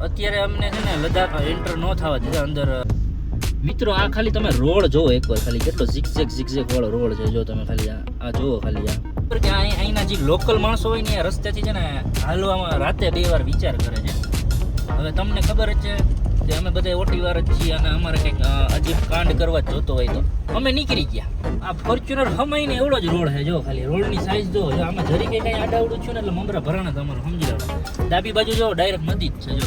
અત્યારે અમને છે ને લદ્દાખ એન્ટર ન થવા દીધા અંદર. મિત્રો આ ખાલી તમે રોડ જોવો એકવાર, ખાલી કેટલો ઝિગઝેગ વાળો રોડ છે. જો તમે ખાલી આ જોવો ખાલી આ કે અહીંના જે લોકલ માણસો હોય ને એ રસ્તેથી છે ને હાલવામાં રાતે 2 વાર વિચાર કરે છે. હવે તમને ખબર જ છે કે અમે બધા ઓટી વાર જ છીએ અને અમારે કંઈક અજીબ કાંડ કરવા જ જોતો હોય તો અમે નીકળી ગયા. આ ફોર્ચ્યુનર હમાઈને એવડો જ રોડ છે. જો ખાલી રોડની સાઈઝ જો આમાં જરી કંઈ આડાવડું છું ને એટલે મમરા ભરાણા તમારું સમજી લો. ડાબી બાજુ જો ડાયરેક્ટ નદી જ છે. જો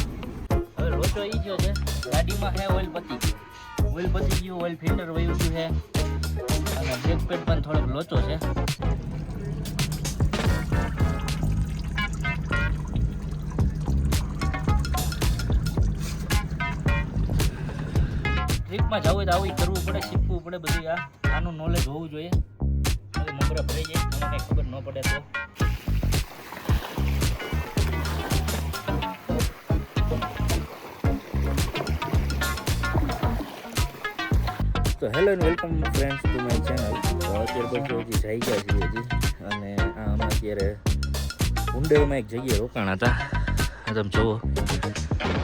હવે લોચો ઈ ગયો છે ગાડીમાં હે ઓઇલ પતી ગયું, ઓઇલ ફિલ્ટર વયું ગયું છે અને બ્રેક પેડ પણ થોડોક લોચો છે. ટ્રીપમાં જવું હોય તો આવું કરવું પડે, શીખવું પડે બધું. આનું નોલેજ હોવું જોઈએ. હવે મમરા ભરાઈ જાય મને કંઈ ખબર ન પડે તો hello and welcome friends to my channel. અત્યારે પછી હજી જઈ ગયા છીએ અને અમે અત્યારે ઉંડેરમાં એક જગ્યાએ રોકાણા હતા. તમે જુઓ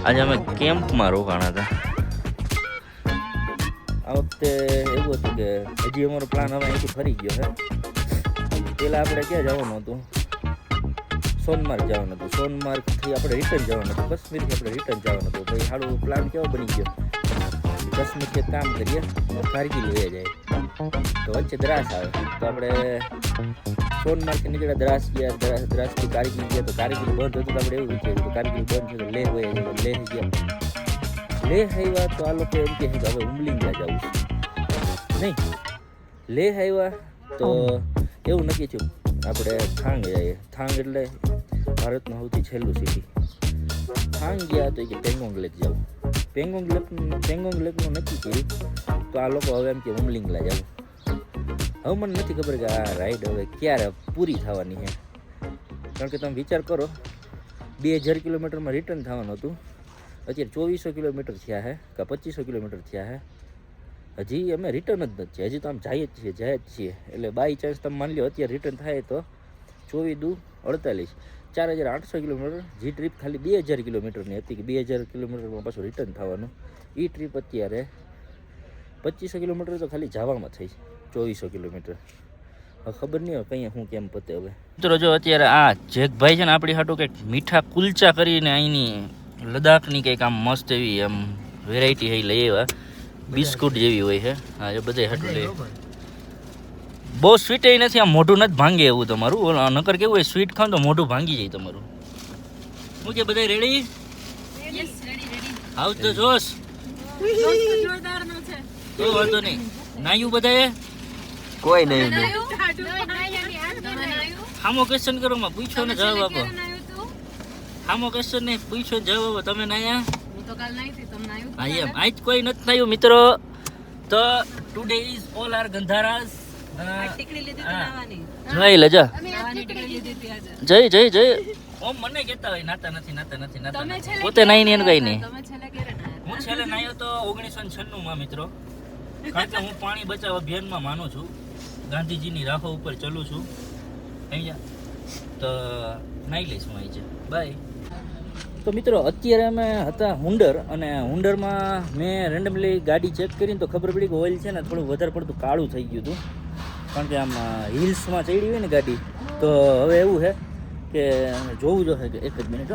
આજે અમે કેમ્પમાં રોકાણા હતા. આ વખતે એવું હતું કે હજી અમારો પ્લાન હવે અહીંથી ફરી ગયો છે. પહેલાં આપણે ક્યાં જવાનું હતું? સોનમાર્ગ જવાનું હતું. સોનમાર્ગથી આપણે રિટર્ન જવાનું હતું. કાશ્મીરથી આપણે રિટર્ન જવાનું હતું. તો એ સારું પ્લાન કેવો બની ગયો? કાશ્મીરથી એક કામ કરીએ, કારગિલ વહી જાય તો વચ્ચે દ્રાસ આવે તો આપણે સોનમાર્ગથી નીકળ્યા, દ્રાસ ગયા, દ્રાસથી કારગિલ ગયા. તો કારગિલ બંધ હતું તો આપણે એવું વિચાર્યું તો કારગિલ બંધ છે તો લેહ વહી જાય. લેહ ગયા, લેહ આવ્યા તો આ લોકો એમ કહે કે હવે ઉમલિંગલા જવું છે. નહીં, લેહ આવ્યા તો એવું નક્કી થયું આપણે થાંગ જઈએ. થાંગ એટલે ભારતનું સૌથી છેલ્લું સિટી. થાંગ ગયા તો કે પેંગોંગ લેક જવું. પેંગોંગ લેકનું નક્કી કર્યું તો આ લોકો હવે એમ કે ઉમલિંગલા જવું. હવે મને નથી ખબર કે આ રાઈડ હવે ક્યારે પૂરી થવાની છે. કારણ કે તમે વિચાર કરો 2000 કિલોમીટરમાં રિટર્ન થવાનું હતું. અત્યારે 2400 કિલોમીટર થયા છે કે 2500 કિલોમીટર થયા છે. હજી અમે રિટર્ન જ નથી થયા. હજી તો આમ જાય જ છીએ. એટલે બાય ચાન્સ તમે માની લો અત્યારે રિટર્ન થાય તો 24 દુ 48 4800 કિલોમીટર. જે ટ્રીપ ખાલી 2000 કિલોમીટરની હતી કે 2000 કિલોમીટરમાં પાછું રિટર્ન થવાનું, એ ટ્રીપ અત્યારે 2500 કિલોમીટર તો ખાલી જવામાં થઈ. 2400 કિલોમીટર હવે ખબર નહીં હોય કંઈ શું કેમ પતે. હવે મિત્રો જો અત્યારે આ જેકભાઈ છે ને આપણી હાટું કંઈક મીઠા કુલચા કરીને અહીંની લદ્દાખની કંઈક આમ મસ્ત એવી આમ વેરાયટી હઈ લઈ આવ્યા. બિસ્કુટ જેવી હોય છે. હા એ બધા હાટું લઈ. બહુ સ્વીટ એ નથી, આમ મોઢું નથી ભાંગે એવું તમારું. નકર કેવું હોય સ્વીટ ખાવ તો મોઢું ભાંગી જાય તમારું. હું કે બધા રેડી? હાઉ તો જોશ તો વાંધો નહીં. નાયું બધાએ? કોઈ નહીં. હામો ક્વેશ્ચન કરો માં પૂછો ને જવાબ આપો. હામો ક્વેશ્ચન નહીં પૂછો ને જવાબ આપો. તમે નાયા? હા એમ આજ કોઈ નથી નાયું મિત્રો. તો ટુડે ઇઝ ઓલ આર ગંધારાસ. જય લજા જય ઓમ મને કહેતા હોય નાતા નથી પોતે નાઈ ને કઈ નહીં. હું છેલ્લે નાયો તો 1996 માં મિત્રો. કારણ કે હું પાણી બચાવ અભિયાનમાં માનું છું. ગાંધીજીની રાહો ઉપર ચાલું છું. તો નાઈ લઈશ હું અહીં. બાય. તો મિત્રો અત્યારે અમે હતા હુંડર અને હુંડરમાં મેં રેન્ડમલી ગાડી ચેક કરીને તો ખબર પડી કે ઓઇલ છે ને થોડું વધારે પડતું કાળું થઈ ગયું હતું. કારણ કે આમ હિલ્સમાં ચડી હોય ને ગાડી તો હવે એવું છે કે જોવું જોઈએ કે એક જ મિનિટ.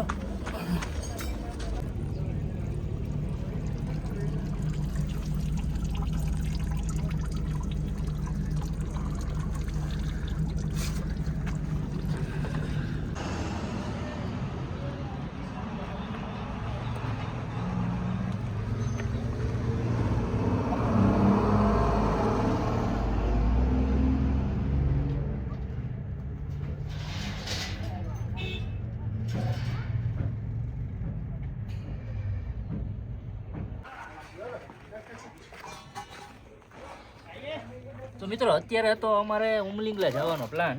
તો મિત્રો અત્યારે તો અમારે ઉમલિંગલા જવાનો પ્લાન.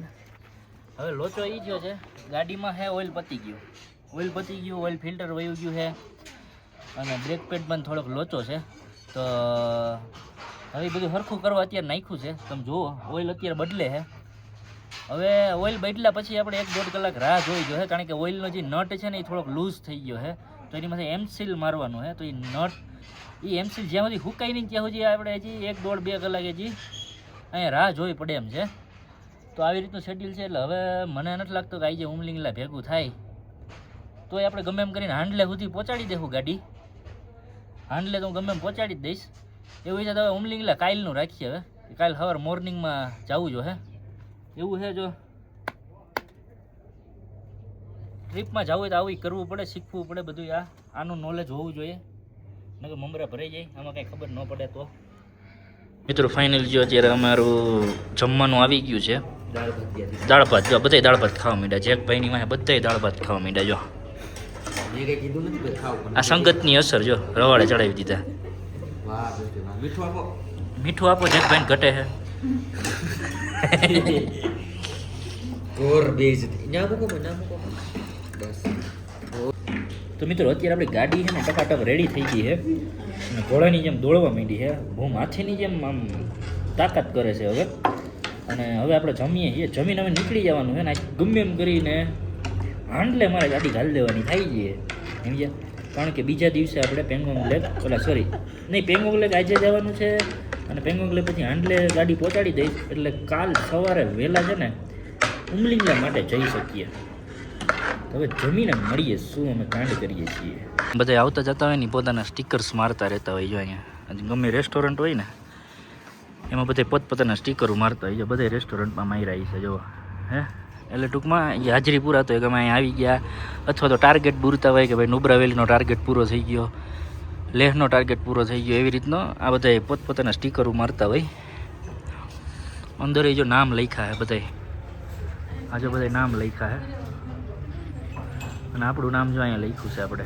હવે લોચો એ થયો છે ગાડીમાં હે ઓઇલ પતી ગયું, ઓઇલ ફિલ્ટર વયું ગયું છે અને બ્રેક પેડ પણ થોડોક લોચો છે. તો હવે બધું સરખું કરવા અત્યારે નાખ્યું છે. તમે જુઓ ઓઇલ અત્યારે બદલે છે. હવે ઓઇલ બદલ્યા પછી આપણે 1-1.5 કલાક રાહ જોઈ જોઈએ. કારણ કે ઓઇલનો જે નટ છે ને એ થોડોક લૂઝ થઈ ગયો છે. તો એની માથે એમસીલ મારવાનું છે. તો એ નટ એ એમસીલ જ્યાં સુધી હુકાય નહીં ત્યાં સુધી આપણે હજી 1-1.5-2 કલાક હજી અહીંયા રાહ જોવી પડે એમ છે. તો આવી રીતનું શેડ્યુલ છે. એટલે હવે મને નથી લાગતું કે આજે ઉમલિંગલા ભેગું થાય તો આપણે ગમે એમ કરીને હાંડલે સુધી પહોંચાડી દેવું ગાડી. હાંડલે તો હું ગમે એમ પહોંચાડી જ દઈશ. એવું છે તો હવે ઉમલિંગલા કાલનું રાખીએ. હવે કાલ સવાર મોર્નિંગમાં જવું જો હે એવું છે. જો ટ્રીપમાં જવું હોય તો આવું કરવું પડે, શીખવું પડે બધું. આનું નોલેજ હોવું જોઈએ, નકર મમરા ભરાઈ જાય, આમાં કાંઈ ખબર ન પડે તો. મિત્રો ફાઇનલ જો અત્યારે અમારું જમવાનું આવી ગયું છે. દાળ ભાત જો બધાય દાળ ભાત ખાવા માંડ્યા. જેકભાઈની વાંહે બધાય દાળ ભાત ખાવા માંડ્યા. જો આ સંગતની અસર જો રવાડે ચડાવી દીધા. મીઠું આપો જેકભાઈને ઘટે છે. તો મિત્રો અત્યારે આપણી ગાડી છે ને ટકાટક રેડી થઈ ગઈ છે અને ઘોડાની જેમ દોડવા માંડી છે. બહુ માથીની જેમ આમ તાકાત કરે છે હવે. અને હવે આપણે જમીએ છીએ. જમીને હવે નીકળી જવાનું છે ને ગમે એમ કરીને હાંડલે મારે ગાડી ઘાલી દેવાની થઈ જઈએ સમજ્યા. કારણ કે બીજા દિવસે આપણે પેંગોંગ લેક પેંગોંગ લેક આજે જવાનું છે અને પેંગોંગ લેક પછી હાંડલે ગાડી પહોંચાડી દઈશ. એટલે કાલ સવારે વહેલા છે ને ઉમલિંગલા માટે જઈ શકીએ. હવે જમીને મળીએ શું અમે કાંડ કરીએ છીએ. બધા આવતા જતા હોય ને પોતાના સ્ટીકર્સ મારતા રહેતા હોય. જો અહીંયા ગમે રેસ્ટોરન્ટ હોય ને એમાં બધા પોતપોતાના સ્ટીકરો મારતા હોય. બધા રેસ્ટોરન્ટમાં માર્યા છે જો હે. એટલે ટૂંકમાં એ હાજરી પૂરાતો હોય કે અમે અહીંયા આવી ગયા, અથવા તો ટાર્ગેટ પૂરતા હોય કે ભાઈ નુબ્રા વેલીનો ટાર્ગેટ પૂરો થઈ ગયો, લેહનો ટાર્ગેટ પૂરો થઈ ગયો. એવી રીતનો આ બધા પોતપોતાના સ્ટીકરો મારતા હોય. અંદર એ જો નામ લખ્યા છે બધાય. આજે બધા નામ લખ્યા છે અને આપણું નામ જો અહીંયા લખ્યું છે આપણે.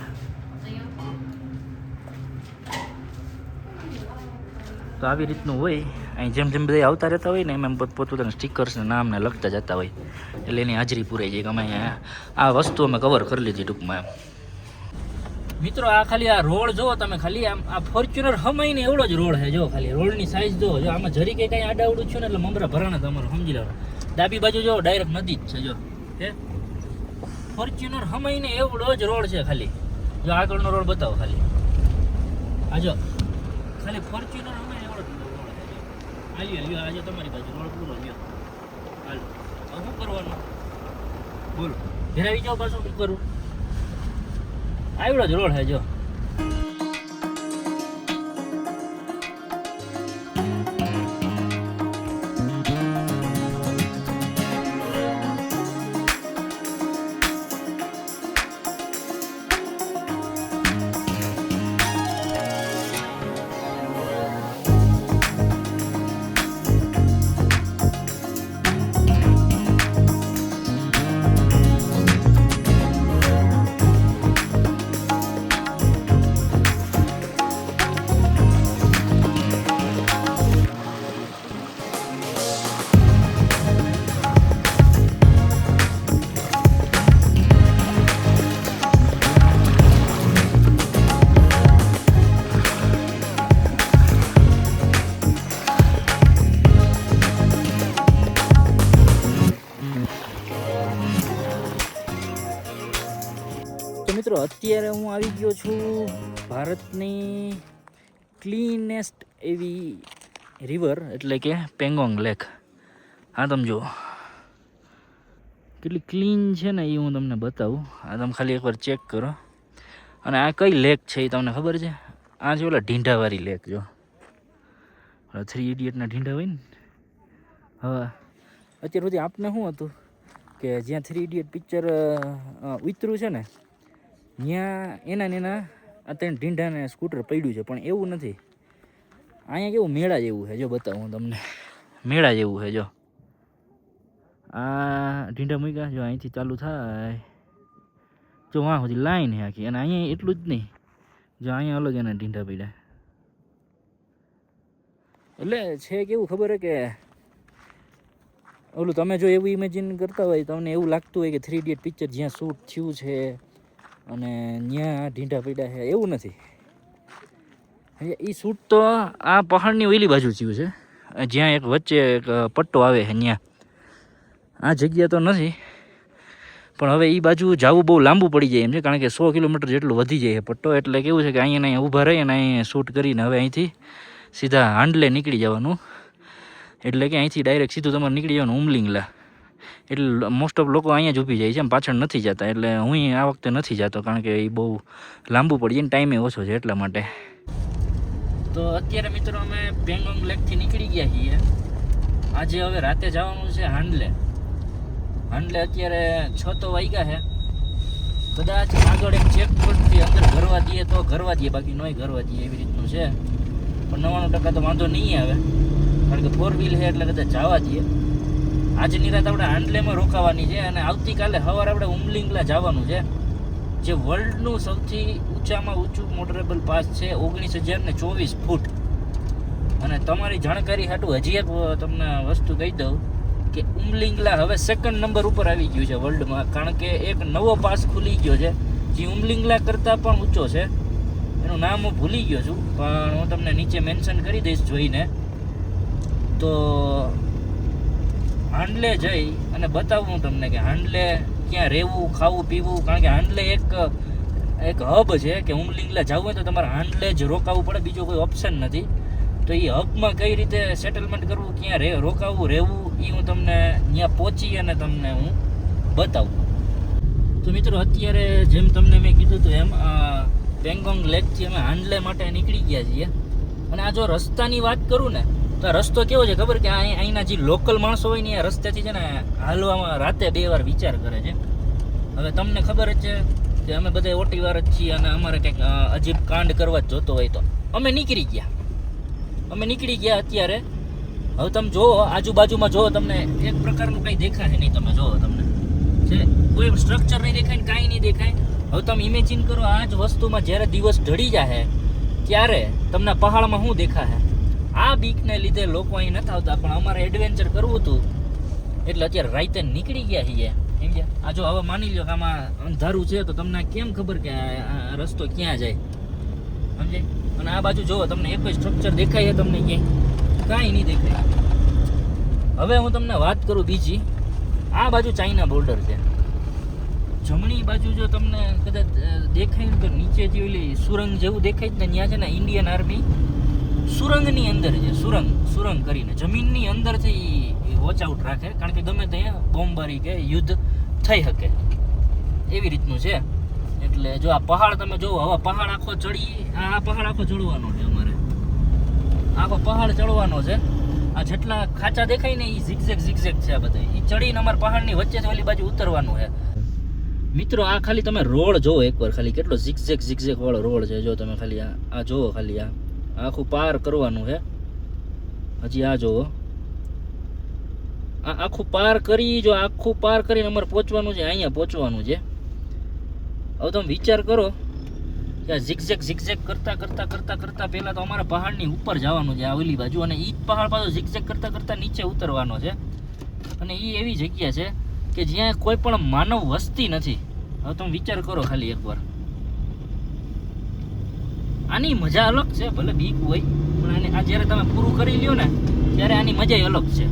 તો આવી રીતનું હોય. અહીં જેમ જેમ બધા આવતા રહેતા હોય ને એમ પોતપોતાના સ્ટીકર્સના નામને લખતા જતા હોય. એટલે એની હાજરી પૂરાઈ જાય કે અમે અહીંયા આ વસ્તુ અમે કવર કરી લીધી ટૂંકમાં એમ. મિત્રો આ ખાલી આ રોડ જુઓ તમે. ખાલી આમ આ ફોર્ચ્યુનર હમાઈને એવડો જ રોડ છે. જો ખાલી રોડની સાઇઝ જુઓ. જો આમાં જરી કંઈ કાંઈ આડાવડું છું ને એટલે મમરા ભરાણા તમારું સમજી લેવાનું. ડાબી બાજુ જો ડાયરેક્ટ નદી જ છે. જો હે ફોર્ચ્યુનર હમાઈને એવડો જ રોડ છે ખાલી. જો આગળનો રોડ બતાવો ખાલી. આ જો ખાલી ફોર્ચ્યુનર હમાઈને એવડો જ રોડ છે. હાલ્યો આજે તમારી બાજુ રોડ પૂરો લ્યો. હાલો હવે શું કરવાનું બોલો. ઘેરાવી જાઓ પાછું શું કરું. આવડો જ રોડ છે જો. મિત્રો અત્યારે હું આવી ગયો છું ભારતની ક્લીનેસ્ટ એવી રિવર એટલે કે પેંગોંગ લેક. હા તમે જુઓ કેટલી ક્લીન છે ને એ હું તમને બતાવું. આ તમે ખાલી એકવાર ચેક કરો. અને આ કઈ લેક છે એ તમને ખબર છે? આ છે ઓલા ઢીંઢાવાળી લેક. જો 3 ઇડિયટના ઢીંઢા હોય ને. હવે અત્યાર સુધી આપને શું હતું કે જ્યાં 3 ઇડિયટ પિક્ચર ઉતર્યું છે ને ત્યાં એના આ 3 ઢીંઢાને સ્કૂટર પડ્યું છે. પણ એવું નથી. અહીંયા કેવું મેળા જેવું છે. જો બતાવું તમને. મેળા જેવું છે. જો આ ઢીંઢા મૂક્યા. જો અહીંથી ચાલુ થાય જો વાં સુધી લાઈન છે આખી. અને અહીંયા એટલું જ નહીં. જો અહીંયા અલગ એના ઢીંઢા પડ્યા. એટલે છે કેવું ખબર છે કે ઓલું તમે જો એવું ઇમેજિન કરતા હોય તમને એવું લાગતું હોય કે 3 ઇડિયટ પિક્ચર જ્યાં શૂટ થયું છે અને ત્યાં ઢીંઢા પડ્યા છે. એવું નથી. એ શૂટ તો આ પહાડની ઓઈલી બાજુ થયું છે. જ્યાં એક વચ્ચે એક પટ્ટો આવે છે ત્યાં. આ જગ્યા તો નથી. પણ હવે એ બાજુ જવું બહુ લાંબુ પડી જાય એમ છે, કારણ કે 100 કિલોમીટર જેટલું વધી જાય છે પટ્ટો. એટલે કેવું છે કે અહીંયા ઊભા રહી અને અહીં શૂટ કરીને હવે અહીંથી સીધા હાંડલે નીકળી જવાનું. એટલે કે અહીંથી ડાયરેક્ટ સીધું તમારે નીકળી જવાનું ઉમલિંગલા. એટલે મોસ્ટ ઓફ લોકો અહીંયા જ ઊભી જાય છે, એમ પાછળ નથી જતા. એટલે હું આ વખતે નથી જતો, કારણ કે એ બહુ લાંબુ પડી જાય ને ટાઈમે ઓછો છે એટલા માટે. તો અત્યારે મિત્રો અમે પેંગોંગ લેકથી નીકળી ગયા છીએ. આજે હવે રાતે જવાનું છે હાંડલે. હાંડલે અત્યારે 6 તો વાગ્યા છે. કદાચ આગળ એક ચેકપોસ્ટથી અંદર ઘરવા દઈએ તો ઘરવા દઈએ, બાકી નોય ઘરવા દઈએ, એવી રીતનું છે. પણ 99% તો વાંધો નહીં આવે, કારણ કે 4 વ્હીલ છે એટલે કદાચ જવા દઈએ. આજની રાત આપણે હાંડલેમાં રોકાવાની છે અને આવતીકાલે સવારે આપણે ઉમલિંગલા જવાનું છે, જે વર્લ્ડનું સૌથી ઊંચામાં ઊંચું મોટરેબલ પાસ છે, 19,024 ફૂટ. અને તમારી જાણકારી હાટું હજી એક તમને વસ્તુ કહી દઉં કે ઉમલિંગલા હવે 2nd નંબર ઉપર આવી ગયું છે વર્લ્ડમાં, કારણ કે એક નવો પાસ ખુલી ગયો છે જે ઉમલિંગલા કરતાં પણ ઊંચો છે. એનું નામ હું ભૂલી ગયો છું, પણ હું તમને નીચે મેન્શન કરી દઈશ જોઈને. તો હાંડલે જઈ અને બતાવું તમને કે હાંડલે ક્યાં રહેવું, ખાવું, પીવું, કારણ કે હાંડલે એક હબ છે કે ઉમલિંગલા જવું હોય તો તમારે હાંડલે જ રોકાવું પડે, બીજો કોઈ ઓપ્શન નથી. તો એ હબમાં કઈ રીતે સેટલમેન્ટ કરવું, ક્યાં રોકાવું, રહેવું, એ હું તમને ત્યાં પહોંચી અને તમને હું બતાવું. તો મિત્રો અત્યારે જેમ તમને મેં કીધું હતું એમ પેંગોંગ લેકથી અમે હાંડલે માટે નીકળી ગયા છીએ. અને આ જો રસ્તાની વાત કરું ને તો રસ્તો કેવો છે ખબર, કે અહીંના જે લોકલ માણસો હોય ને એ રસ્તેથી છે ને હાલવામાં રાતે 2 વાર વિચાર કરે છે. હવે તમને ખબર જ છે કે અમે બધા ઓટીવાર જ છીએ અને અમારે કંઈક અજીબ કાંડ કરવા જ જોતો હોય તો અમે નીકળી ગયા અત્યારે. હવે તમે જુઓ આજુબાજુમાં જુઓ, તમને એક પ્રકારનું કંઈ દેખાય નહીં. તમે જુઓ, તમને છે કોઈ સ્ટ્રક્ચર નહીં દેખાય ને કાંઈ નહીં દેખાય. હવે તમે ઇમેજિન કરો આ જ વસ્તુમાં જ્યારે દિવસ ઢળી જાય ત્યારે તમને પહાડમાં શું દેખાય. આ બીકને લીધે લોકો અહીં નથી આવતા, પણ અમારે એડવેન્ચર કરવું હતું એટલે અત્યારે રાતે નીકળી ગયા છીએ. સમજ્યા? આ જો હવે માની લો કે આમાં અંધારું છે તો તમને કેમ ખબર કે આ રસ્તો ક્યાં જાય, સમજાય? અને આ બાજુ જુઓ, તમને એક સ્ટ્રક્ચર દેખાય છે તમને ક્યાંય? કાંઈ નહીં દેખાય. હવે હું તમને વાત કરું બીજી. આ બાજુ ચાઇના બોર્ડર છે. જમણી બાજુ જો તમને કદાચ દેખાય ને તો નીચે જે ઓલી સુરંગ જેવું દેખાય ને ત્યાં છે ને ઇન્ડિયન આર્મી સુરંગની અંદર છે. સુરંગ કરીને જમીનની અંદરથી વોચ આઉટ રાખે, કારણ કે ગમે ત્યાં બોમ્બારી કે યુદ્ધ થઈ શકે એવી રીતનું છે. એટલે જો આ પહાડ તમે જોવો, હવે પહાડ આખો આ પહાડ આખો ચડવાનો છે અમારે. આખો પહાડ ચડવાનો છે. આ જેટલા ખાચા દેખાય ને એ ઝિગઝેગ છે. આ બધા એ ચડીને અમારે પહાડની વચ્ચે ઓલી બાજુ ઉતરવાનું છે. મિત્રો આ ખાલી તમે રોડ જોવો એકવાર, ખાલી કેટલો ઝિગઝેગ વાળો રોડ છે. જો તમે ખાલી આ જોવો, ખાલી આ આખું પાર કરવાનું છે. હજી આ જોવો, આ આખું પાર કરીને અમારે પહોંચવાનું છે, અહીંયા પહોંચવાનું છે. હવે તમે વિચાર કરો કે આ ઝિગઝેગ કરતા પહેલા તો અમારે પહાડની ઉપર જવાનું છે આ ઓલી બાજુ, અને એ જ પહાડ પાછો ઝિગઝેગ કરતા નીચે ઉતરવાનો છે. અને એ એવી જગ્યા છે કે જ્યાં કોઈ પણ માનવ વસ્તી નથી. હવે તમે વિચાર કરો ખાલી એકવાર. આની મજા અલગ છે, ભલે બીક હોય પણ આ જ્યારે તમે પૂરું કરી લ્યો ને ત્યારે આની મજા અલગ છે.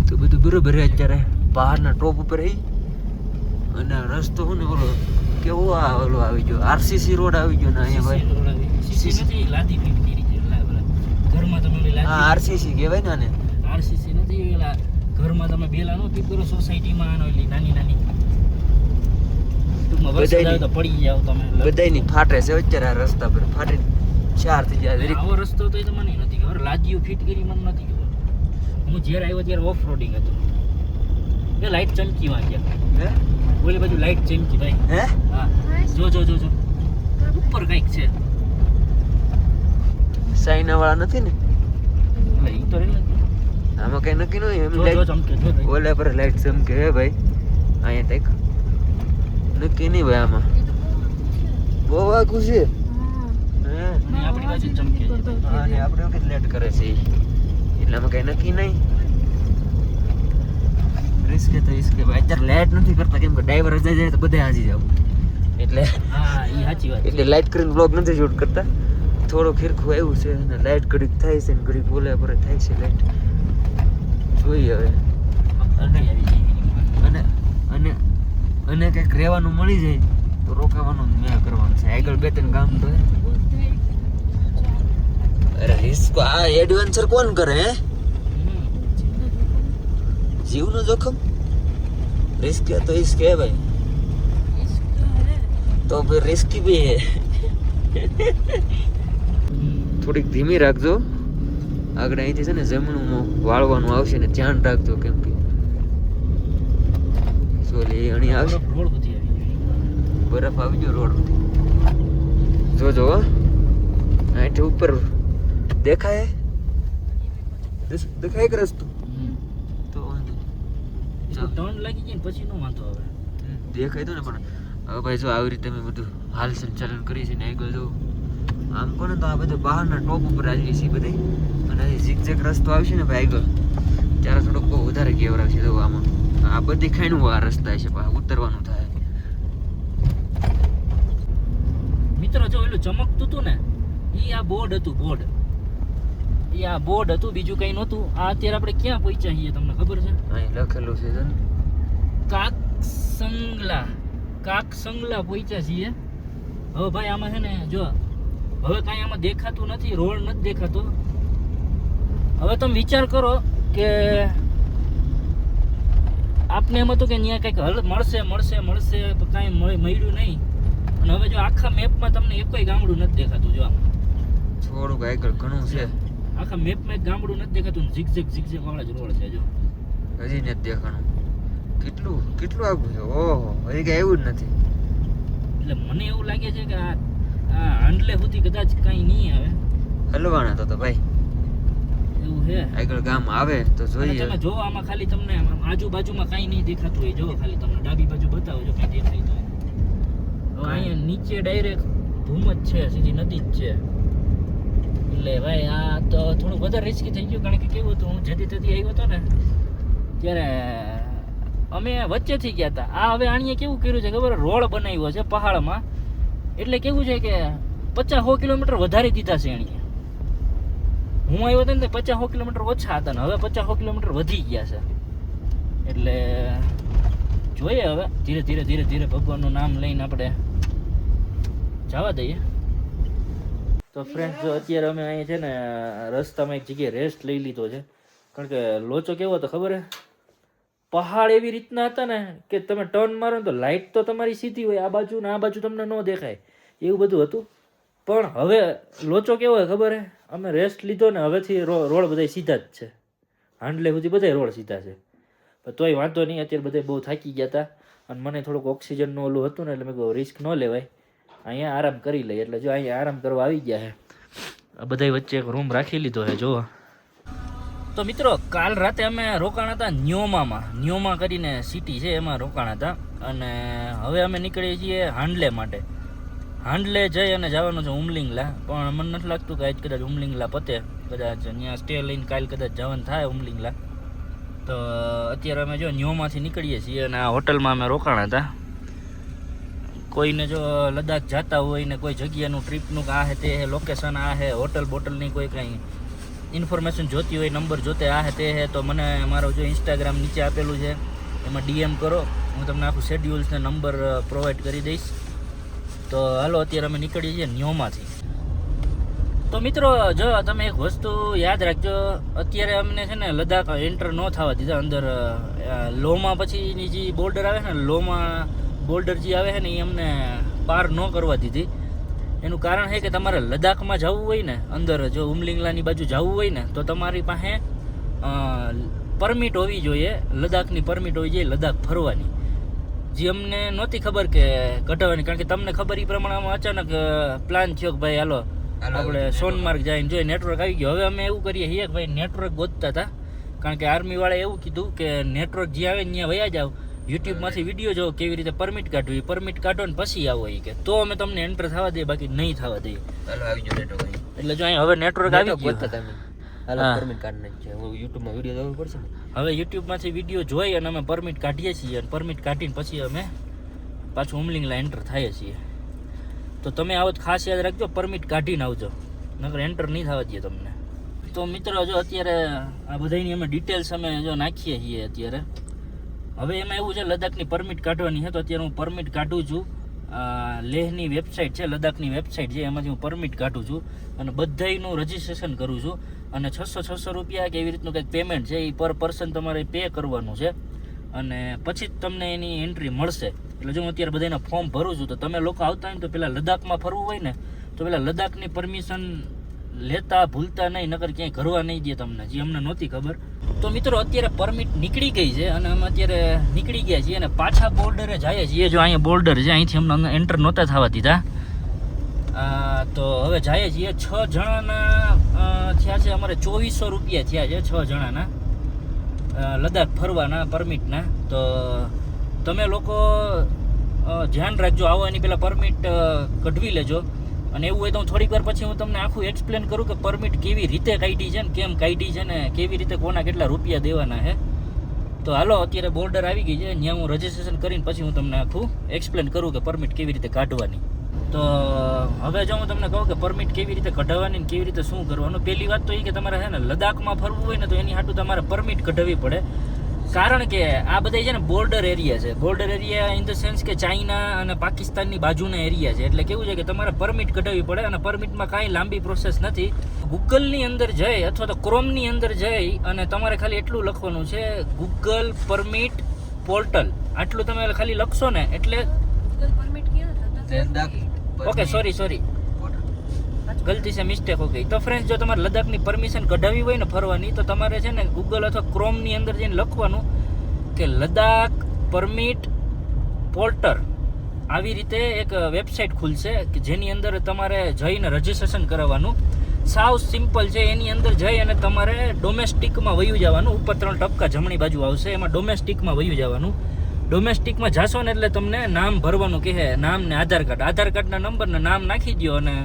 તો બધું બરોબર છે. અત્યારે પહાડના ટોપ ઉપર રહી અને રસ્તો હું ને ઓલો કેવો ઓલો આવી ગયો, આરસીસી રોડ આવી ગયો ને અહીંયા ભાઈ. ઘરમાં તમે આરસીસી કહેવાય ને આને. આરસીસી નથી, ઓલા ઘરમાં તમે બેલા નો પીપ કરો સોસાયટીમાં નાની ટૂંકમાં વરસાદ આવે તો પડી જાવ તમે. બધાયની ફાટે છે અત્યારે આ રસ્તા પર, ફાટી 4 થઈ જાય. આવો રસ્તો તો એ મને નથી ખબર, લાદીઓ ફિટ કરી મને નથી ખબર. હું જ્યારે આવ્યો ત્યારે ઓફ રોડિંગ હતું. એ લાઈટ ચમકી વાંચ્યા, ઓલી બાજુ લાઈટ ચમકી ભાઈ. હા જો ઉપર કંઈક છે. સાઈના વાળા નથી ને? ઈ તો રેલ આમાં કઈ નક્કી ન હોય. એમ લાઈટ ચમકે, ઓલા પર લાઈટ ચમકે હે ભાઈ. અહીંયા તક નક્કી નહીં ભાઈ. આમાં બહુ આખું છે. આપણી બાજુ ચમકે છે. હા ને આપણે વખત લેટ કરે છે એટલે આમાં કઈ નક્કી નહીં. રિસ્કે તો રિસ્કે ભાઈ. અત્યારે લાઈટ નથી કરતા કેમ કે ડ્રાઈવર જાય તો બધે હાજી જાવ એટલે. હા એ સાચી વાત. એટલે લાઈટ કરીને બ્લોગ નથી શૂટ કરતા. થોડો ખીરખું આવ્યું છે અને લાઈટ ઘડીક થાય છે ને ઘડીક બોલે પર થાય છે લાઈટ. જોઈએ હવે. અને અને કંઈક રહેવાનું મળી જાય તો રોકાવાનું મેં કરવાનું છે. આગળ 2-3 ગામ તો હે. અરે રિસ્ક આ એડવેન્ચર કોણ કરે હે? જીવનું જોખમ रिस्क है तो इसके है भाई तो फिर रिस्की भी है. થોડીક ધીમી રાખજો. આગળ અહીંથી છે ને જમણું વાળવાનું આવશે ને ધ્યાન રાખજો કેમ કે સોલી અણી આવશે રોડ બધી આવી ગઈ. બરફ આવી ગયો રોડ જોજો હો. અહીંથી ઉપર દેખાય દેખાય કે રસ્તો તો વાંધો ટર્ન લાગી ગઈ ને પછી નો વાંધો આવે. દેખાય તો ને પણ હવે ભાઈ જો આવી રીતે મેં બધું હાલ સંચાલન કરી છે ને આગળ જો આમ કોને તો આ બધા બહારના ટોપ ઉપર આવી છે બધી અને ઝીગઝેગ રસ્તો આવશે ને ભાઈ આગળ ત્યારે થોડોક બહુ વધારે ગેવર આવશે જો આમાં આ બધી ખાઈનું આ રસ્તા છે પાછા ઉતરવાનું થાય. મિત્રો જો એલું ચમકતું હતું ને ઈ આ બોર્ડ હતું બોર્ડ હતું બીજું કઈ નહોતું. આ અત્યારે આપણે ક્યાં પહોંચ્યા છીએ તમને ખબર છે? અહીં લખેલું છે ને કાકસંગલા પહોંચ્યા છીએ. હવે ભાઈ આમાં છે ને જો હવે કાંઈ આમાં દેખાતું નથી, રોડ નથી દેખાતો. હવે તમે વિચાર કરો કે આપને એમ હતું કે ત્યાં કંઈક મળશે કાંઈ મળ્યું નહીં. અને હવે જો આખા મેપમાં તમને એકોય ગામડું નથી દેખાતું. જો આમાં થોડુંક આગળ ઘણું છે આખા મેપમાં એક ગામડું નથી દેખાતું. ઝીગઝેગ વાળા જ રોડ છે જો હજી નથી દેખાણું. કેટલું આગું છે ઓહો હજી કઈ એવું જ નથી. એટલે મને એવું લાગે છે કે આ હાંડલે સુધી કદાચ કાંઈ નહીં આવે. હલવાના તો ભાઈ એવું છે. આગળ ગામ આવે તો જોઈએ. તમે જો આમાં ખાલી તમને આજુબાજુમાં કાંઈ નહીં દેખાતું હોય. જો ખાલી તમને ડાબી બાજુ બતાવો જો કાંઈ દેખાય તો. હવે અહીંયા નીચે ડાયરેક્ટ ધૂમ જ છે, સીધી નદી જ છે. એટલે ભાઈ આ તો થોડું વધારે રિસ્કી થઈ ગયું. કારણ કે કેવું હતું હું જતી આવ્યો હતો ને ત્યારે અમે વચ્ચેથી ગયા હતા. આ હવે આણીએ કેવું કર્યું છે ખબર? રોડ બનાવ્યો છે પહાડમાં. એટલે કેવું છે કે 50-100 કિલોમીટર વધારી દીધા છે આણીએ. હું આવ્યો હતો ને 50-100 કિલોમીટર ઓછા હતા ને હવે 50-100 કિલોમીટર વધી ગયા છે. એટલે જોઈએ હવે ધીરે ભગવાનનું નામ લઈને આપણે જવા દઈએ. તો ફ્રેન્ડ્સ જો અત્યારે અમે અહીંયા છે ને રસ્તામાં એક જગ્યાએ રેસ્ટ લઈ લીધો છે. કારણ કે લોચો કેવો હતો ખબર હે? પહાડ એવી રીતના હતા ને કે તમે ટર્ન મારો ને તો લાઇટ તો તમારી સીધી હોય, આ બાજુ ને આ બાજુ તમને ન દેખાય એવું બધું હતું. પણ હવે લોચો કેવો હોય ખબર હે? અમે રેસ્ટ લીધો ને હવેથી રોડ બધા સીધા જ છે. હાંડલે સુધી બધા રોડ સીધા છે. પણ તોય વાંધો નહીં. અત્યારે બધા બહુ થાકી ગયા હતા અને મને થોડુંક ઓક્સિજનનું ઓલું હતું ને એટલે મેં કહ્યું રિસ્ક ન લેવાય, અહીંયા આરામ કરી લઈએ. એટલે જો અહીંયા આરામ કરવા આવી ગયા છે. આ બધા વચ્ચે એક રૂમ રાખી લીધો છે જો. તો મિત્રો કાલ રાતે અમે રોકાણા હતા ન્યોમા કરીને સિટી છે એમાં રોકાણા હતા. અને હવે અમે નીકળીએ છીએ હાંડલે માટે. હાંડલે જઈ અને જવાનું છે ઉમલિંગલા. પણ મને નથી લાગતું કે આજ કદાચ ઉમલિંગલા પતે. કદાચ ત્યાં સ્ટે લઈને કાલ કદાચ જવાનું થાય ઉમલિંગલા. તો અત્યારે અમે જો ન્યોમાંથી નીકળીએ છીએ અને આ હોટલમાં અમે રોકાણા હતા. કોઈને જો લદ્દાખ જતા હોય ને કોઈ જગ્યાનું ટ્રીપનું આ હે તે હે લોકેશન આ હે હોટલ બોટલની કોઈ કંઈ ઇન્ફોર્મેશન જોતી હોય નંબર જોતે આ હે તે હે તો મને મારો જો ઇન્સ્ટાગ્રામ નીચે આપેલું છે એમાં DM કરો. હું તમને આખું શેડ્યુલ્સ ને નંબર પ્રોવાઈડ કરી દઈશ. તો હાલો અત્યારે અમે નીકળીએ છીએ ન્યોમાંથી. તો મિત્રો જો તમે એક વસ્તુ યાદ રાખજો, અત્યારે અમને છે ને લદ્દાખ એન્ટર ન થવા દીધા અંદર. લોમાં પછીની જે બોર્ડર આવે છે ને લોમાં બોર્ડર જે આવે છે ને એ અમને પાર ન કરવા દીધી. એનું કારણ છે કે તમારે લદ્દાખમાં જવું હોય ને અંદર જો ઉમલિંગલાની બાજુ જવું હોય ને તો તમારી પાસે પરમિટ હોવી જોઈએ, લદ્દાખની પરમિટ હોવી જોઈએ લદ્દાખ ફરવાની. જે અમને નહોતી ખબર કે કઢાવવાની. કારણ કે તમને ખબર એ પ્રમાણે અચાનક પ્લાન થયો કે ભાઈ હાલો આપણે સોનમાર્ગ જઈને જોઈએ નેટવર્ક આવી ગયો. હવે અમે એવું કરીએ છીએ કે ભાઈ નેટવર્ક ગોતતા હતા. કારણ કે આર્મીવાળાએ એવું કીધું કે નેટવર્ક જે આવે ત્યાં વયા જાવ, યુટ્યુબમાંથી વિડીયો જો કેવી રીતે પરમિટ કાઢવી, પરમિટ કાઢો ને પછી આવો એ કે તો અમે તમને એન્ટર થવા દઈએ, બાકી નહીં થવા દઈએ. એટલે જો અહીં હવે નેટવર્ક આવી ગયું. પરમિટ કાર્ડ છે યુટ્યુબમાં વિડીયો જોવો પડશે. હવે યુટ્યુબમાંથી વિડીયો જોઈ અને અમે પરમિટ કાઢીએ છીએ અને પરમિટ કાઢીને પછી અમે પાછું ઉમલિંગલા એન્ટર થઈએ છીએ. તો તમે આવો ખાસ યાદ રાખજો, પરમિટ કાઢીને આવજો, નકર એન્ટર નહીં થવા દઈએ તમને. તો મિત્રો જો અત્યારે આ બધાની અમે ડિટેલ્સ અમે જો નાખીએ છીએ અત્યારે. હવે એમાં એવું છે લદ્દાખની પરમિટ કાઢવાની છે તો અત્યારે હું પરમિટ કાઢું છું. લેહની વેબસાઇટ છે, લદ્દાખની વેબસાઇટ છે, એમાંથી હું પરમિટ કાઢું છું અને બધાયનું રજિસ્ટ્રેશન કરું છું. અને 600 રૂપિયા કે એવી રીતનું કંઈક પેમેન્ટ છે એ પર પર્સન તમારે પે કરવાનું છે અને પછી જ તમને એની એન્ટ્રી મળશે. એટલે જો હું અત્યારે બધાના ફોર્મ ભરું છું તો તમે લોકો આવતા હોય ને તો પેલા લદ્દાખમાં ફરવું હોય ને તો પેલા લદ્દાખની પરમિશન લેતા ભૂલતા નહીં, નકર ક્યાંય ઘરવા નહીં દે તમને, જે અમને નહોતી ખબર. તો મિત્રો અત્યારે પરમિટ નીકળી ગઈ છે અને અમે અત્યારે નીકળી ગયા છીએ અને પાછા બોર્ડરે જઈએ છીએ. જો અહીંયા બોર્ડર છે, અહીંથી અમને એન્ટર નહોતા થવા દીધા. તો હવે જઈએ છીએ. 6 જણાના થયા છે અમારે 2400 રૂપિયા થયા છે 6 જણાના લદ્દાખ ફરવાના પરમિટના. તો તમે લોકો ધ્યાન રાખજો, આવો એની પહેલાં પરમિટ કઢવી લેજો. અને એવું હોય તો હું થોડીક વાર પછી હું તમને આખું એક્સપ્લેન કરું કે પરમિટ કેવી રીતે કાઢી છે ને કેમ કાઢી છે ને કેવી રીતે કોના કેટલા રૂપિયા દેવાના છે. તો હાલો અત્યારે બોર્ડર આવી ગઈ છે, ત્યાં હું રજિસ્ટ્રેશન કરીને પછી હું તમને આખું એક્સપ્લેન કરું કે પરમિટ કેવી રીતે કાઢવાની. તો હવે જો હું તમને કહું કે પરમિટ કેવી રીતે કઢાવવાની ને કેવી રીતે શું કરવાનું. પહેલી વાત તો એ કે તમારે છે ને લદ્દાખમાં ફરવું હોય ને તો એની હાટું તમારે પરમિટ કઢાવવી પડે. કારણ કે આ બધા છે ને બોર્ડર એરિયા છે. Border area in the sense કે ચાઇના અને પાકિસ્તાનની બાજુના એરિયા છે. એટલે કેવું છે કે તમારે પરમિટ કઢાવવી પડે અને પરમિટમાં કાંઈ લાંબી પ્રોસેસ નથી. ગૂગલની અંદર જઈ અથવા તો ક્રોમની અંદર જઈ અને તમારે ખાલી એટલું લખવાનું છે ગૂગલ પરમિટ પોર્ટલ. આટલું તમે ખાલી લખશો ને એટલે ઓકે સોરી ગલતી સે મિસ્ટેક હો ગઈ. તો ફ્રેન્ડ્સ જો તમારે લદ્દાખની પરમિશન કઢાવી હોય ને ફરવાની તો તમારે છે ને ગૂગલ અથવા ક્રોમની અંદર જઈને લખવાનું કે લદ્દાખ પરમિટ પોર્ટર. આવી રીતે એક વેબસાઇટ ખુલશે કે જેની અંદર તમારે જઈને રજિસ્ટ્રેશન કરાવવાનું. સાવ સિમ્પલ છે. એની અંદર જઈ અને તમારે ડોમેસ્ટિકમાં વયું જવાનું. ઉપર 3 ટપકા જમણી બાજુ આવશે, એમાં ડોમેસ્ટિકમાં વયું જવાનું. ડોમેસ્ટિકમાં જાશો ને એટલે તમને નામ ભરવાનું કહે, નામ ને આધાર કાર્ડના નંબર ને નામ નાખી દો અને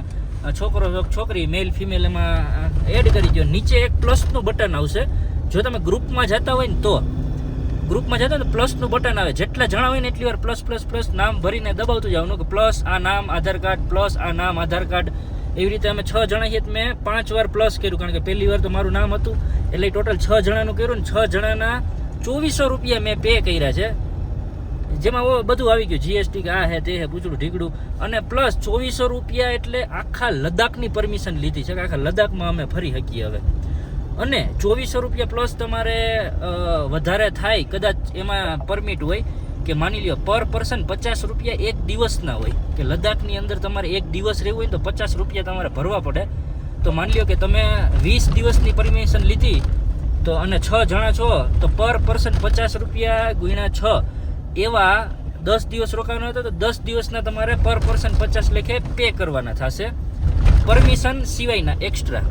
છોકરો છોકરી મેલ ફિમેલ એમાં એડ કરી દો. નીચે એક પ્લસનું બટન આવશે. જો તમે ગ્રુપમાં જતા હોય ને તો ગ્રુપમાં જતા હોય તો પ્લસનું બટન આવે. જેટલા જણા હોય ને એટલી વાર પ્લસ પ્લસ પ્લસ નામ ભરીને દબાવતું જવાનું કે પ્લસ આ નામ આધાર કાર્ડ, પ્લસ આ નામ આધાર કાર્ડ. એવી રીતે અમે 6 જણા છીએ મેં 5 વાર પ્લસ કર્યું, કારણ કે પહેલી વાર તો મારું નામ હતું એટલે ટોટલ 6 જણાનું કર્યું ને 6 જણાના 2400 રૂપિયા મેં પે કર્યા છે. જેમાં બધું આવી ગયું, જીએસટી આ હે તે હે પૂછડું ઢીકડું. અને પ્લસ 2400 રૂપિયા એટલે આખા લદ્દાખની પરમિશન લીધી છે કે આખા લદ્દાખમાં અમે ફરી શકીએ હવે. અને 2400 રૂપિયા પ્લસ તમારે વધારે થાય કદાચ એમાં પરમિટ હોય કે માની લ્યો પર પર્સન 50 રૂપિયા એક દિવસના હોય કે લદ્દાખની અંદર તમારે એક દિવસ રહેવું હોય તો 50 રૂપિયા તમારે ભરવા પડે. તો માની લ્યો કે તમે 20 દિવસની પરમિશન લીધી તો અને 6 જણા છો તો પર પર્સન 50 રૂપિયા ગુણ્યા 6 એવા 10 દિવસ રોકાવાનો હતો તો 10 દિવસના તમારે પર પર્સન 50 લેખે પે કરવાના થશે પરમિશન સિવાયના એક્સ્ટ્રા.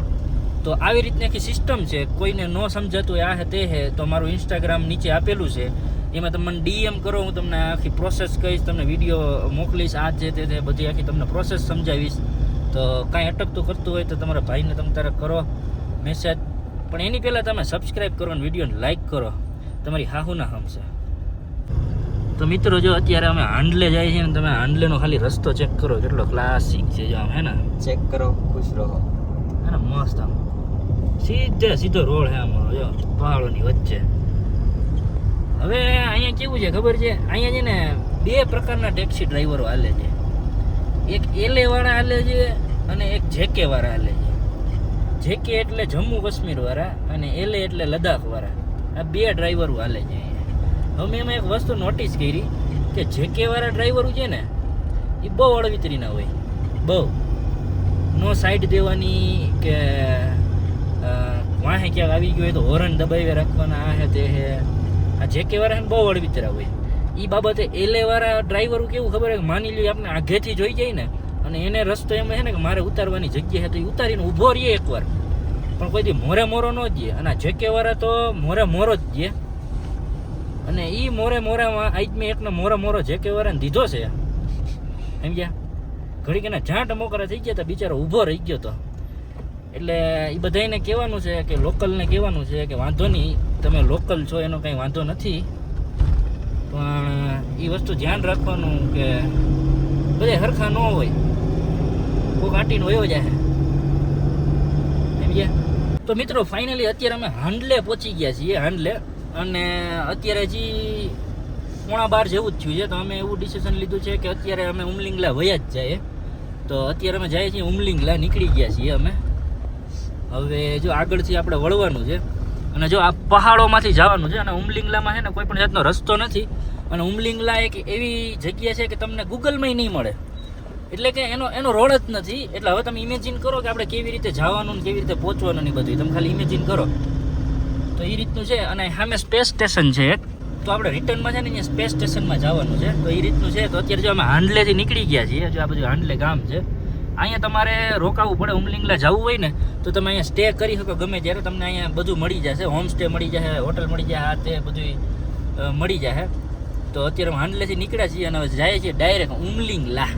તો આવી રીતની આખી સિસ્ટમ છે. કોઈને ન સમજાતું હોય આ હે તે હે તો મારું ઇન્સ્ટાગ્રામ નીચે આપેલું છે, એમાં તમે મને DM કરો, હું તમને આખી પ્રોસેસ કહીશ, તમને વિડીયો મોકલીશ, આ જે તે બધી આખી તમને પ્રોસેસ સમજાવીશ. તો કાંઈ અટકતું કરતું હોય તો તમારા ભાઈને તમે તારે કરો મેસેજ, પણ એની પહેલાં તમે સબસ્ક્રાઈબ કરો અને વિડીયોને લાઈક કરો. તમારી હાહુના હમ છે. તો મિત્રો જો અત્યારે અમે હાંડલે જાય છીએ ને તમે હાંડલેનો ખાલી રસ્તો ચેક કરો કેટલો ક્લાસિક છે. જો આમ હે ને ચેક કરો, ખુશ રહો. હે ને મસ્ત આમ સીધો રોડ હે આમ જો પહાડોની વચ્ચે. હવે અહીંયા કેવું છે ખબર છે, અહીંયા છે ને 2 પ્રકારના ટેક્સી ડ્રાઈવરો હાલે છે. એક LA વાળા હાલે છે અને એક JK વાળા હાલે છે. JK એટલે જમ્મુ કાશ્મીર વાળા અને LA એટલે લદ્દાખ વાળા. આ 2 ડ્રાઈવરો હાલે છે. હવે મેં એમાં એક વસ્તુ નોટિસ કરી કે JK વાળા ડ્રાઈવરો છે ને એ બહુ અળવિતરીના હોય, બહુ નો સાઈડ દેવાની કે વાહે ક્યાંક આવી ગયો હોય તો હોર્ન દબાવી રાખવાના આ હે તે હે. આ JK વાળા બહુ અળવિતરા હોય. એ બાબતે LA વાળા ડ્રાઈવરો કેવું ખબર કે માની લ્યો આપણે આગેથી જોઈ જાય ને અને એને રસ્તો એમ છે ને કે મારે ઉતારવાની જગ્યા છે તો એ ઉતારીને ઊભો રહીએ એકવાર, પણ કોઈથી મોરો ન જ અને આ JK વાળા તો મોરો જ દે. અને એ મોરામાં આજ મેં એકનો મોરો JK વાળાને દીધો છે સમજ્યા. ઘડીક એના ઝાંટ મોકરા થઈ ગયા તો બિચારો ઊભો રહી ગયો તો. એટલે એ બધાને કહેવાનું છે કે લોકલને કહેવાનું છે કે વાંધો નહીં, તમે લોકલ છો એનો કંઈ વાંધો નથી, પણ એ વસ્તુ ધ્યાન રાખવાનું કે બધે હરખા ન હોય, કોક આંટીનો વયો જાય સમજ્યા. તો મિત્રો ફાઇનલી અત્યારે અમે હાંડલે પહોંચી ગયા છીએ, હાંડલે. અને અત્યારે હજી 11:15 જેવું જ થયું છે. તો અમે એવું ડિસિઝન લીધું છે કે અત્યારે અમે ઉમલિંગલા વયા જ જઈએ. તો અત્યારે અમે જઈએ છીએ ઉમલિંગલા, નીકળી ગયા છીએ અમે. હવે જો આગળથી આપણે વળવાનું છે અને જો આ પહાડોમાંથી જવાનું છે. અને ઉમલિંગલામાં છે ને કોઈ પણ જાતનો રસ્તો નથી. અને ઉમલિંગલા એક એવી જગ્યા છે કે તમને ગૂગલમાંય નહીં મળે, એટલે કે એનો રોડ જ નથી. એટલે હવે તમે ઇમેજિન કરો કે આપણે કેવી રીતે જવાનું ને કેવી રીતે પહોંચવાનું ને બધું તમે ખાલી ઇમેજિન કરો. તો એ રીતનું છે. અને સામે સ્પેસ સ્ટેશન છે એક. તો આપણે રિટર્નમાં છે ને અહીંયા સ્પેસ સ્ટેશનમાં જવાનું છે. તો એ રીતનું છે. તો અત્યારે જો અમે હાંડલેથી નીકળી ગયા છીએ. જો આ બધું હાંડલે ગામ છે. અહીંયા તમારે રોકાવું પડે. ઉમલિંગલા જવું હોય ને તો તમે અહીંયા સ્ટે કરી શકો ગમે ત્યારે. તમને અહીંયા બધું મળી જશે. હોમ સ્ટે મળી જશે, હોટલ મળી જાય, આ તે બધું મળી જશે. તો અત્યારે હાંડલેથી નીકળ્યા છીએ અને હવે જાય છીએ ડાયરેક્ટ ઉમલિંગલા.